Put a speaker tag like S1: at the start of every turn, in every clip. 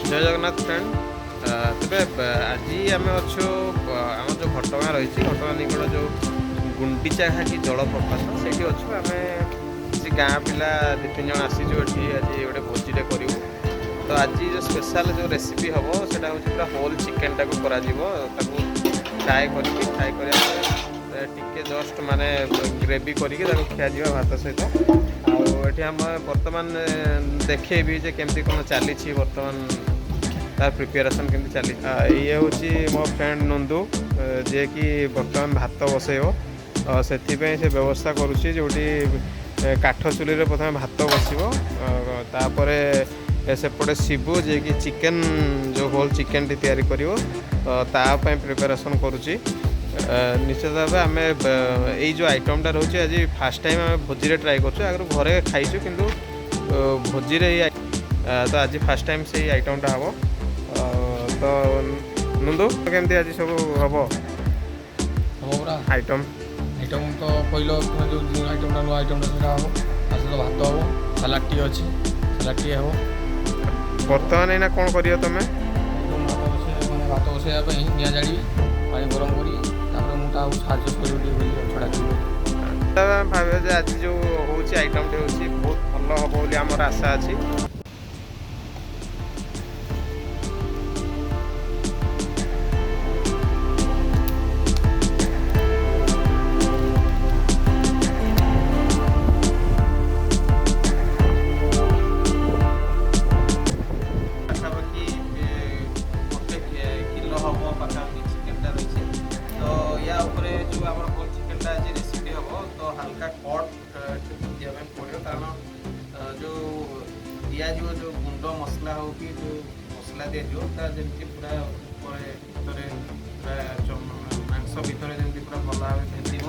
S1: जय जगन्नाथ फ्रेंड तेरे आज आम अच्छु आम जो घटगाँ रही घटगाँ निकट जो गुंडीचा घाटी जलप्रपात से अच्छु आम किसी गाँ पिला दु तीन जन आसीचु ये आज गोटे भोजी करूँ। तो आज जो स्पेशल जो रेसिपी हम से पूरा होल चिकेन टाक फ्राए करके जस्ट माने ग्रेवी करके खिया भात सहित आठ आम बर्तमान देखे भी केमती कौन चली बर्तमान तार प्रिपेरेसन केमती चली ये हूँ मो फ्रेंड नंदू जे कि बर्तमान भात बसैब से व्यवस्था करुच्ची जोटी काठ चुली प्रथम भात बसपर सेपटे शिबू जे कि चिकेन जो होल चिकेन टी तैयारी कर प्रिपेरेसन करुच्ची। निश्चित भाव आम यही जो आइटमटा रोचे आज फास्ट टाइम आम भोजी ट्राए कर घरे खाईचु किंतु भोजी तो आज फास्ट टाइम से आइटमटा हम तो नंदू केमती आज सब हम आइटम
S2: आइटम तो पहले जो आइटमटा नुआ आइटमटा से हम तो भात हम सालाड टी अच्छी सालाड टी हम
S1: बर्तमान एना कौन करियो तमे
S2: भात बसैया निआ जाड़ी पानी गरम करी छड़ा
S1: भाव आज जो हूँ आइटम टे बहुत भल हम बोली आमर आशा अच्छी। हल्का कट दिया पड़ो कारण जो दिज जो गुंड मसला हो कि जो मसला दिज्व जमी पूरा मांस भितर जमी पूरा भल भाव भेद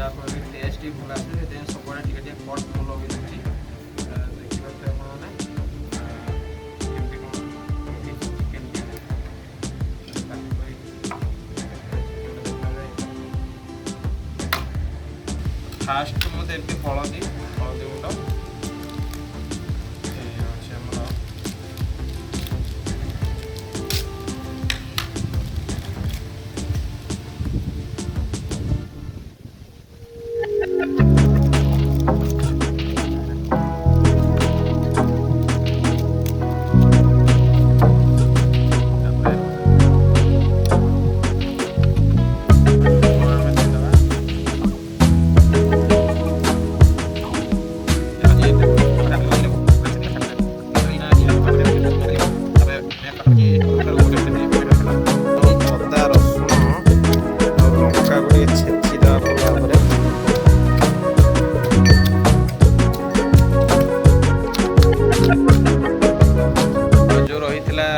S1: आफल टेस्ट भी भल आसे सब टे कट मुझे लगे देखिए फास्ट मुझे हलदी हलदी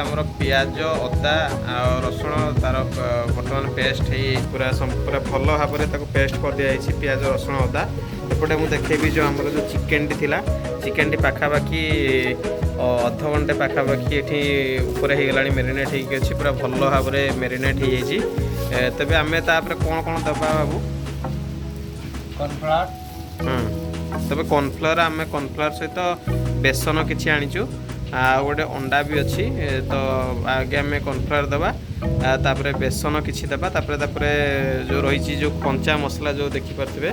S1: गुंड प्याज अदा रसुण तार बर्तमान पेस्ट पूरा पूरा भल भाव में पेस्ट कर दिखाई प्याज रसुण अदा एपटे मुझे देखेबी जो आम जो चिकेन टी थिला चिकेन टी पाखापाखि अध घंटे पाखापाखि ये ऊपर हो गला मेरीनेट हो पूरा भल भाव में मेरीनेट हो तेज आम तापर कौन कौन दबा बाबू
S2: कॉर्नफ्लावर
S1: तबे कॉर्नफ्लावर आम कॉर्नफ्लावर सहित बेसन किसी आनीचु गोटे अंडा भी अच्छी तो आगे आम कॉर्नफ्लावर दबा तापर बेसन किसी दबा तापर जो रही जो कंचा मसला जो देखिपे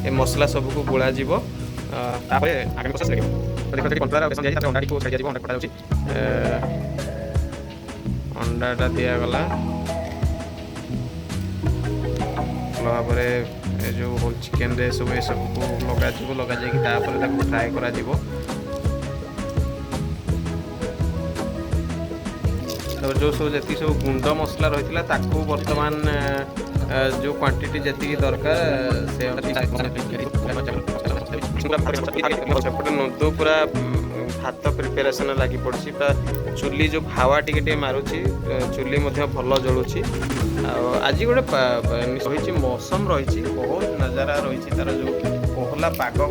S1: ये मसला सबको गोला जीव आगे प्रोसेस देखो कॉर्नफ्लावर बेसन दिया अंडा को छाड़ी अंडा कटा अंडाटा दिगला भल भाव जो होल चिकेन रे सब सबको लगा जापर फ्राए करा जो सब जी सब गुंड मसला रही है बर्तमान जो क्वांटिटी जी दरकार से नंदू पूरा भात प्रिपेरेसन लगी पड़ी पूरा चुली जो हावा टे मारुची चुली भल जलुची आज गोटे मौसम रही बहुत नजारा रही तार जो कोहला पाग कर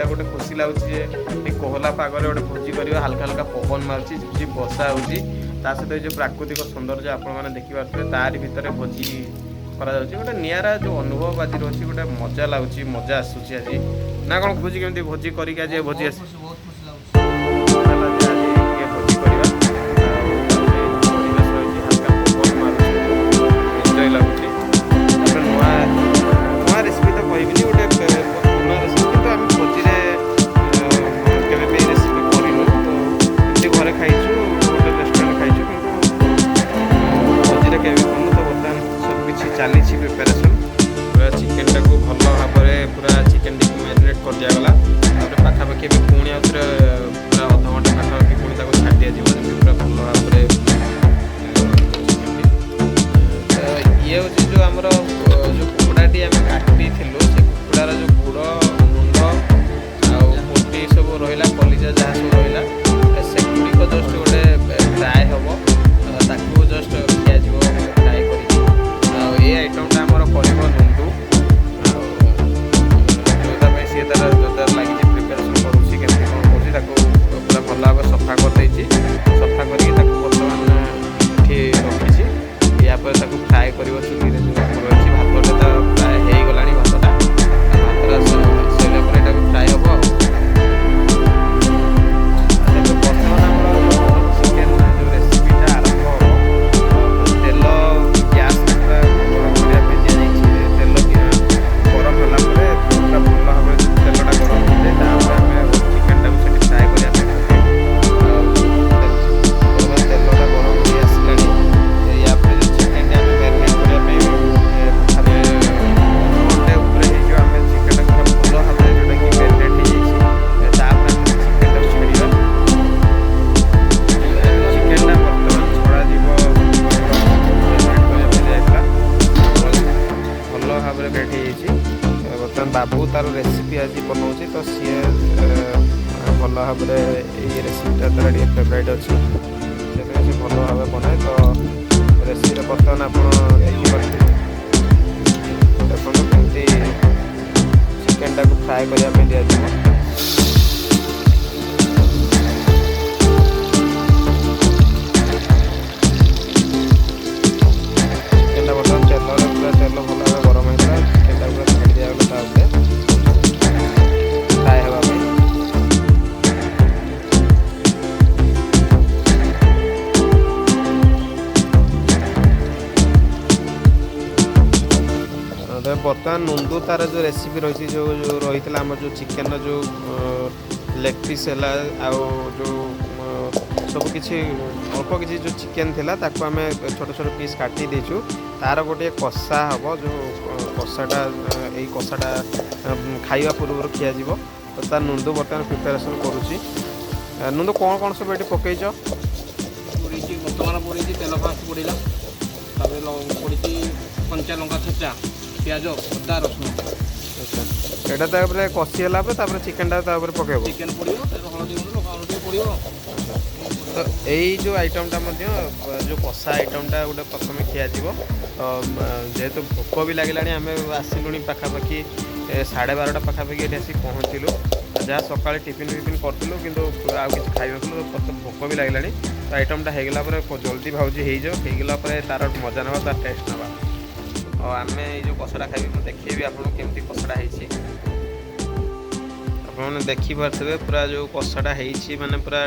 S1: गोटे खुशी लगुच कोहला पागे गोटे भोजी कर हल्का हल्का पवन मार्च बसा हो सहित जो प्राकृतिक सौंदर्य आपण देखिपे तार भितर भोजी गोटे निरा जो अनुभव आज रही गोटे मजा लगुच मजा आसूसी आज ना कौन भोजी केमती भोजी करके आज भोजी आस ସଫା କରିଦେଇଛି। ସଫା କରିକି ତାକୁ ବର୍ତ୍ତମାନ ଏଠି ରଖିଛି। ୟା ପରେ ତାକୁ ଫ୍ରାଏ କରିବ ଚୁଲିରେ ଯେଉଁ ରହିଛି। ଭାତଟା ତ ପ୍ରାୟ ହେଇଗଲାଣି। ଭାତଟା ସରିଲା ପରେ ଏଟାକୁ ଫ୍ରାଏ ହେବ ଆଉ। ତେବେ ବର୍ତ୍ତମାନ ଆମର ଚିକେନ୍ ଯେଉଁ ରେସିପିଟା ଆରମ୍ଭ ହେବ। ତେଲ ଗ୍ୟାସ୍ରେ ପୁରା ଗରମ କରିବା ପାଇଁ ଦିଆଯାଇଛି। ତେଲ ଗରମ ହେଲା ପରେ ପୁରା ଭଲ ଭାବରେ ତେଲଟା ଗରମ ହେଇଯାଏ। ତାପରେ ଆମେ ଚିକେନ୍ଟାକୁ ସେଠି ଫ୍ରାଏ କରିବା ପାଇଁ ବର୍ତ୍ତମାନ ତେଲଟା ଗରମ ହେଇ ଆସିଲାଣି। ୟା ପରେ ଯେଉଁ ଚିକେନ୍ଟା ଆମେ ମ୍ୟାରିନେଟ୍ କରିବା ପାଇଁ ଘଣ୍ଟେ ଉପରେ ହେଇଯିବ। ଆମେ ଚିକେନ୍ଟାକୁ ପୁରା ଭଲ ଭାବରେ ଯେଉଁଟାକି ମ୍ୟାରିନେଟ୍ ହେଇଯାଇଛି। ତାପରେ ଆମେ ଚିକେନ୍ଟାକୁ ଛାଡ଼ିବା। ଚିକେନ୍ଟା ବର୍ତ୍ତମାନ ଛଡ଼ାଯିବ। ମ୍ୟାରିନେଟ୍ କରିବା ପାଇଁ ଯାଇଥିଲା ଭଲ ଭାବରେ ରେଡ଼ି ହେଇଯାଇଛି। ବର୍ତ୍ତମାନ ବାବୁ ତାର ରେସିପି ଆଜି ବନାଉଛି, ତ ସିଏ ଭଲ ଭାବରେ ଏଇ ରେସିପିଟା ତାର ଟିକେ ଫେଭରାଇଟ୍ ଅଛି, ସେଥିପାଇଁ ସେ ଭଲ ଭାବରେ ବନାଏ। ତ ରେସିପିରେ ବର୍ତ୍ତମାନ ଆପଣ ଦେଖିପାରୁଥିବେ। ଦେଖନ୍ତୁ କେମିତି ଚିକେନ୍ଟାକୁ ଫ୍ରାଏ କରିବା ପାଇଁ ଦିଆଯିବ। ଚିକେନ୍ଟା ବର୍ତ୍ତମାନ ତେଲରେ ପୁରା ତେଲ ଭଲ ଭାବରେ ଗରମ ହେଇଥିଲା। ଚିକେନ୍ଟା ପୁରା ଛାଡ଼ି ଦିଆଗଲା ତା ଉପରେ ଫ୍ରାଏ ହେବା ପାଇଁ। ବର୍ତ୍ତମାନ ନୁନ୍ଦୁ ତାର ଯେଉଁ ରେସିପି ରହିଛି, ଯେଉଁ ରହିଥିଲା ଆମର ଯେଉଁ ଚିକେନ୍ର ଯେଉଁ ଲେଗ୍ ପିସ୍ ହେଲା, ଆଉ ଯେଉଁ ସବୁ କିଛି ଅଳ୍ପ କିଛି ଯେଉଁ ଚିକେନ୍ ଥିଲା ତାକୁ ଆମେ ଛୋଟ ଛୋଟ ପିସ୍ କାଟି ଦେଇଛୁ। ତାର ଗୋଟିଏ କଷା ହେବ। ଯେଉଁ କଷାଟା ଏଇ କଷାଟା ଖାଇବା ପୂର୍ବରୁ ଖିଆଯିବ। ତ ତାର ନୁନ୍ଦୁ ବର୍ତ୍ତମାନ ପ୍ରିପାରେସନ୍ କରୁଛି। ନୁନ୍ଦୁ କ'ଣ କ'ଣ ସବୁ ଏଠି ପକେଇଛ?
S2: ବର୍ତ୍ତମାନ ପଡ଼ିଛି ତେଲ ଫାଷ୍ଟ ପଡ଼ିଲା, ତାପରେ ପଡ଼ିଛି କଞ୍ଚା ଲଙ୍କା ଛେଚା, ପିଆଜ, ଅଦା, ରସୁଣ।
S1: ଆଚ୍ଛା, ଏଇଟା ତାପରେ କଷି ହେଲା ପରେ ତାପରେ ଚିକେନ୍ଟା ତାପରେ ପକେଇବ।
S2: ଚିକେନ୍ ପଡ଼ିବ, ହଳଦୀ ଗୁଣ୍ଡ, ଲଙ୍କା ଗୁଣ୍ଡ ଟିକେ ପଡ଼ିବ।
S1: ତ ଏଇ ଯେଉଁ ଆଇଟମ୍ଟା ମଧ୍ୟ ଯେଉଁ କଷା ଆଇଟମ୍ଟା ଗୋଟେ ପ୍ରଥମେ ଖିଆଯିବ। ତ ଯେହେତୁ ଭୋକ ବି ଲାଗିଲାଣି, ଆମେ ଆସିଲୁଣି ପାଖାପାଖି 12:30 ପାଖାପାଖି ଏଠି ଆସିକି ପହଞ୍ଚିଲୁ। ଯାହା ସକାଳେ ଟିଫିନ୍ କରିଥିଲୁ, କିନ୍ତୁ ଆଉ କିଛି ଖାଇନଥିଲୁ। ଭୋକ ବି ଲାଗିଲାଣି। ତ ଆଇଟମ୍ଟା ହେଇଗଲା ପରେ ଜଲ୍ଦି ଭାବୁଛି ହେଇଯାଉ। ହେଇଗଲା ପରେ ତା'ର ମଜା ନେବା, ତା'ର ଟେଷ୍ଟ ନେବା। ଆଉ ଆମେ ଏଇ ଯେଉଁ କଷାଟା ଖାଇବି, ମୁଁ ଦେଖେଇବି ଆପଣଙ୍କୁ କେମିତି କଷାଟା ହେଇଛି। ଆପଣମାନେ ଦେଖିପାରୁଥିବେ ପୁରା ଯେଉଁ କଷାଟା ହେଇଛି, ମାନେ ପୁରା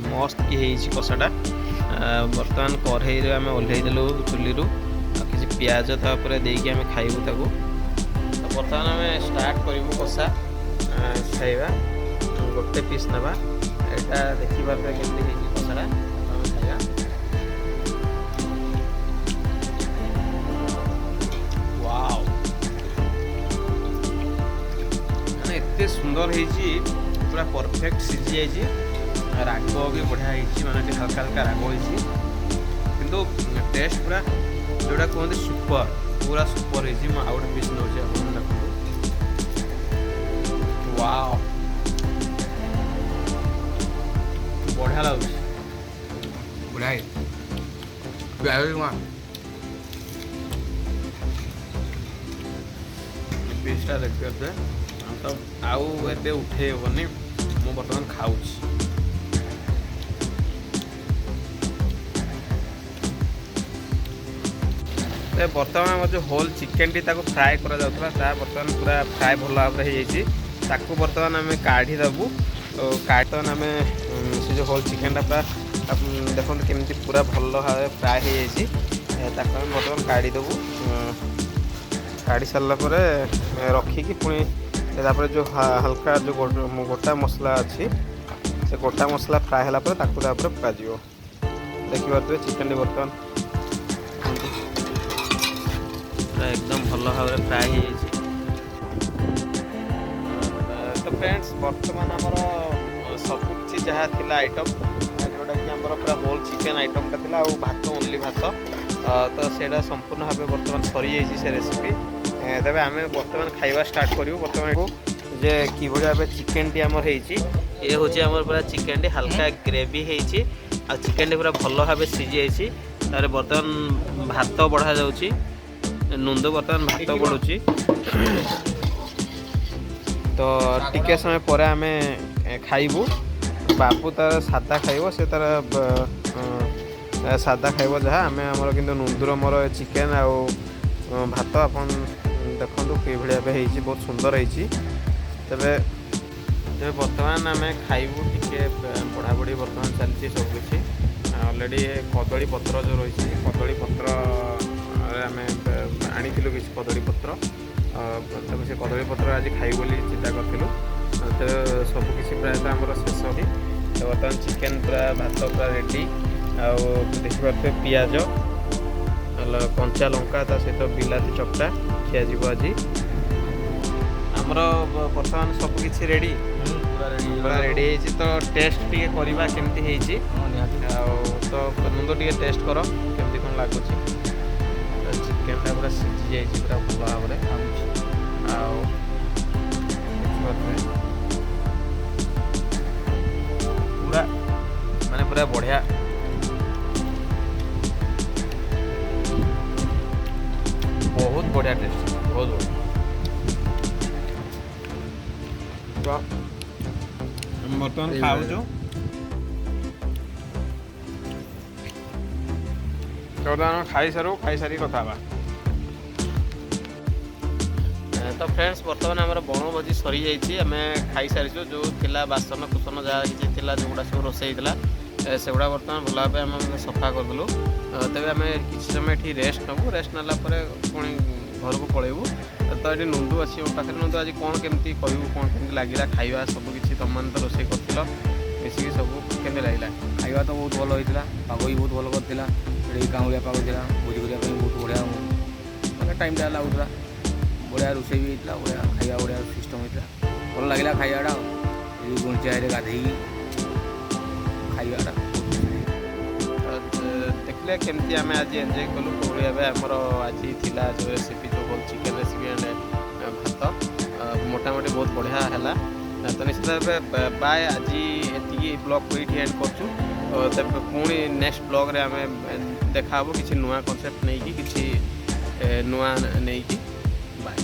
S1: ମସ୍ତ କି ହେଇଛି କଷାଟା। ବର୍ତ୍ତମାନ କଢ଼େଇରେ ଆମେ ଓହ୍ଲେଇ ଦେଲୁ ଚୁଲିରୁ। ଆଉ କିଛି ପିଆଜ ତାପରେ ଦେଇକି ଆମେ ଖାଇବୁ ତାକୁ। ତ ବର୍ତ୍ତମାନ ଆମେ ଷ୍ଟାର୍ଟ କରିବୁ କଷା ଖାଇବା। ଗୋଟେ ପିସ୍ ନେବା। ଏଇଟା ଦେଖିପାରୁଥିବେ କେମିତି ହେଇଛି କଷାଟା। ଆମେ ଖାଇବା। ୱାଓ, ମାନେ ଏତେ ସୁନ୍ଦର ହେଇଛି, ପୁରା ପରଫେକ୍ଟ ସିଝି ଯାଇଛି। ରାଗ ବି ବଢ଼ିଆ ହେଇଛି, ମାନେ ଟିକେ ହାଲକା ହାଲକା ରାଗ ହେଇଛି, କିନ୍ତୁ ଟେଷ୍ଟ ପୁରା ଯେଉଁଟା କୁହନ୍ତି ସୁପର, ପୁରା ସୁପର ହେଇଛି। ମୁଁ ଆଉ ଗୋଟେ ପିସ୍ ନେଉଛି, ଆପଣ ଦେଖନ୍ତୁ। ୱାଓ, ବଢ଼ିଆ ଲାଗୁଛି,
S2: ବଢ଼ିଆ ହେଇଛି।
S1: ପିସ୍ଟା ଦେଖିପାରୁଥିବେ। ତ ଆଉ ଏବେ ଉଠେଇ ହେବନି, ମୁଁ ବର୍ତ୍ତମାନ ଖାଉଛି। ବର୍ତ୍ତମାନ ଆମର ଯେଉଁ ହୋଲ୍ ଚିକେନ୍ଟି ତାକୁ ଫ୍ରାଏ କରାଯାଉଥିଲା, ତାହା ବର୍ତ୍ତମାନ ପୁରା ଫ୍ରାଏ ଭଲ ଭାବରେ ହେଇଯାଇଛି। ତାକୁ ବର୍ତ୍ତମାନ ଆମେ କାଢ଼ିଦେବୁ। ବର୍ତ୍ତମାନ ଆମେ ସେ ଯେଉଁ ହୋଲ୍ ଚିକେନ୍ଟା ପୁରା ଦେଖନ୍ତୁ କେମିତି ପୁରା ଭଲ ଭାବରେ ଫ୍ରାଏ ହେଇଯାଇଛି। ତାକୁ ଆମେ ବର୍ତ୍ତମାନ କାଢ଼ିଦେବୁ। କାଢ଼ି ସାରିଲା ପରେ ରଖିକି ପୁଣି ତାପରେ ଯେଉଁ ହାଲକା ଯେଉଁ ଗୋଟା ମସଲା ଅଛି, ସେ ଗୋଟା ମସଲା ଫ୍ରାଏ ହେଲା ପରେ ତାକୁ ତାପରେ ପକାଯିବ। ଦେଖିପାରୁଥିବେ ଚିକେନ୍ଟି ବର୍ତ୍ତମାନ एकदम भल भाव फ्राए हो। तो फ्रेंड्स बर्तमान आमर सबकि जहाँ थिला आइटम जोटा कि आमर पूरा होल चिकेन आइटमटा थिला और भात ओनली भात तो सेटा संपूर्ण भाव बर्तमान सरी जाइए से रेसिपी। तेरे आम बर्तमान खाइबा स्टार्ट करूँ। बर्तमान को जे कि भाव चिकेन टी आमर होती ये हूँ आमर पूरा चिकेन टी हल्का ग्रेवी होती आ चिकेन टी पूरा भल भाव सीझी जाइए। तार बर्तमान भात बढ़ा जाऊँगी नंदू बर्तमान भात बढ़ुची तो टिके समय पर आम खाइबू। ବାବୁ ତାର ସାଧା ଖାଇବ, ସେ ତାର ସାଧା ଖାଇବ ଯାହା। ଆମେ ଆମର କିନ୍ତୁ ନୁନ୍ଦୁର ମୋର ଚିକେନ୍ ଆଉ ଭାତ ଆପଣ ଦେଖନ୍ତୁ କିଭଳି ଭାବେ ହେଇଛି, ବହୁତ ସୁନ୍ଦର ହେଇଛି। ତେବେ ବର୍ତ୍ତମାନ ଆମେ ଖାଇବୁ, ଟିକେ ପଢ଼ାପଢ଼ି ବର୍ତ୍ତମାନ ଚାଲିଛି ସବୁକିଛି। ଅଲରେଡ଼ି କଦଳୀ ପତ୍ର ଯେଉଁ ରହିଛି, କଦଳୀ ପତ୍ରରେ ଆମେ ଆଣିଥିଲୁ କିଛି କଦଳୀ ପତ୍ର, ତେଣୁ ସେ କଦଳୀ ପତ୍ର ଆଜି ଖାଇବୁ ବୋଲି ଚିନ୍ତା କରିଥିଲୁ। ତେବେ ସବୁକିଛି ପ୍ରାୟତଃ ଆମର ଶେଷ ଅଛି। ବର୍ତ୍ତମାନ ଚିକେନ୍ ପୁରା ଭାତ ପୁରା ରେଡ଼ି, ଆଉ ଦେଖିପାରୁଥିବେ ପିଆଜ, କଞ୍ଚା ଲଙ୍କା, ତା ସହିତ ବିଲାତି ଚକଟା ଖିଆଯିବ ଆଜି। ଆମର ବର୍ତ୍ତମାନ ସବୁକିଛି ରେଡ଼ି, ପୁରା ରେଡ଼ି ହେଇଛି। ତ ଟେଷ୍ଟ ଟିକେ କରିବା କେମିତି ହେଇଛି, ଆଉ ତ ନୁନ୍ଦୁ ଟିକେ ଟେଷ୍ଟ କର କେମିତି କ'ଣ ଲାଗୁଛି। ଚିକେନ୍ଟା ପୁରା ସିଝି ଯାଇଛି ପୁରା ଭଲ ଭାବରେ, ଆଉ ପୁରା ମାନେ ପୁରା ବଢ଼ିଆ, ବହୁତ ବଢ଼ିଆ ଟେଷ୍ଟ, ବହୁତ ବଢ଼ିଆ। ତ ବର୍ତ୍ତମାନ ଖାଉଛୁ, ବର୍ତ୍ତମାନ ଖାଇସାରିକି କଥା ହେବା। ତ ଫ୍ରେଣ୍ଡସ୍, ବର୍ତ୍ତମାନ ଆମର ବଣଭୋଜି ସରିଯାଇଛି, ଆମେ ଖାଇସାରିଛୁ। ଯେଉଁ ଥିଲା ବାସନ କୁସନ ଯାହା କିଛି ଥିଲା, ଯେଉଁଗୁଡ଼ା ସବୁ ରୋଷେଇ ହେଇଥିଲା, ସେଗୁଡ଼ା ବର୍ତ୍ତମାନ ଭଲ ଭାବେ ଆମେ ସଫା କରିଦେଲୁ। ତେବେ ଆମେ କିଛି ସମୟ ଏଠି ରେଷ୍ଟ ନେବୁ। ରେଷ୍ଟ ନେଲା ପରେ ପୁଣି ଘରକୁ ପଳେଇବୁ। ତ ଏଠି ନୁନ୍ଦୁ ଅଛି ମୋ ପାଖରେ। ନୁନ୍ଦୁ, ଆଜି କ'ଣ କେମିତି କହିବୁ, କ'ଣ କେମିତି ଲାଗିଲା ଖାଇବା ସବୁକିଛି? ତୁମମାନେ ତ ରୋଷେଇ କରିଥିଲ ମିଶିକି, ସବୁ କେମିତି ଲାଗିଲା?
S3: ଖାଇବା ତ ବହୁତ ଭଲ ହେଇଥିଲା, ପାଗ ବି ବହୁତ ଭଲ କରିଥିଲା। ଏଠି ଗାଉଁଳିଆ ପାଗ ଥିଲା, ଭୋଜି କରିବା ପାଇଁ ବହୁତ ବଢ଼ିଆ ମାନେ ଟାଇମ୍ଟା ଲାଗୁଥିଲା। ବଢ଼ିଆ ରୋଷେଇ ବି ହେଇଥିଲା, ବଢ଼ିଆ ଖାଇବା, ବଢ଼ିଆ ସିଷ୍ଟମ୍ ହେଇଥିଲା। ଭଲ ଲାଗିଲା ଖାଇବାଟା। ଏଇ ଗୁଣ୍ଡିଚାରେ ଗାଧେଇକି ଖାଇବାଟା
S1: ଦେଖିଲେ କେମିତି ଆମେ ଆଜି ଏନ୍ଜୟ କଲୁ, କୋଉଭଳି ଭାବେ ଆମର ଆଜି ଥିଲା ଯେଉଁ ରେସିପି, ଯେଉଁ ଚିକେନ୍ ରେସିପି ଆଣ୍ଡ ଭାତ, ମୋଟାମୋଟି ବହୁତ ବଢ଼ିଆ ହେଲା। ତ ନିଶ୍ଚିତ ଭାବେ ବାଏ, ଆଜି ଏତିକି ବ୍ଲଗ୍ ଏଇଠି ଏଣ୍ଡ କରୁଛୁ। ତେବେ ପୁଣି ନେକ୍ସଟ ବ୍ଲଗ୍ରେ ଆମେ ଦେଖା ହେବ କିଛି ନୂଆ କନସେପ୍ଟ ନେଇକି, କିଛି ନୂଆ ନେଇକି। ବାଏ।